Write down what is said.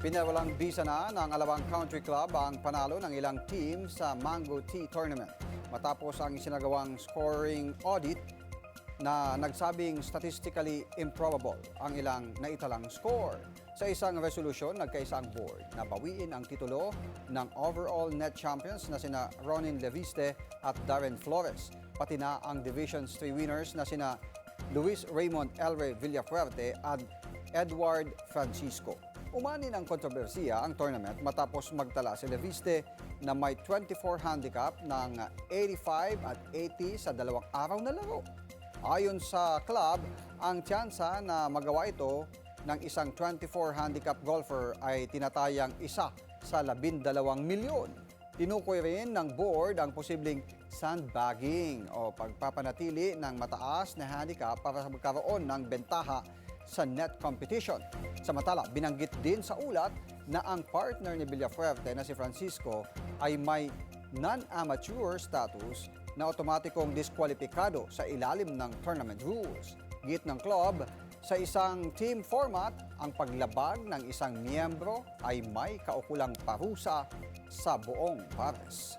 Pinawalang bisa na ng Alabang Country Club ang panalo ng ilang team sa Mango Tea Tournament matapos ang isinagawang scoring audit na nagsabing statistically improbable ang ilang naitalang score. Sa isang resolusyon, nagkaisa ang board na bawiin ang titulo ng overall net champions na sina Ronin Leviste at Darren Flores, pati na ang Divisions 3 winners na sina Luis Raymond Elre Villafuerte at Edward Francisco. Umanin ang kontrobersiya ang tournament matapos magtala si Leviste na may 24 handicap ng 85 at 80 sa dalawang araw na laro. Ayon sa club, ang tsansa na magawa ito ng isang 24 handicap golfer ay tinatayang isa sa 12 milyon. Tinukoy rin ng board ang posibleng sandbagging o pagpapanatili ng mataas na handicap para sa magkaroon ng bentaha sa net competition. Samantala, binanggit din sa ulat na ang partner ni Villafuerte na si Francisco ay may non-amateur status na otomatikong diskwalipikado sa ilalim ng tournament rules. Git ng club, sa isang team format, ang paglabag ng isang miyembro ay may kaukulang parusa sa buong pares.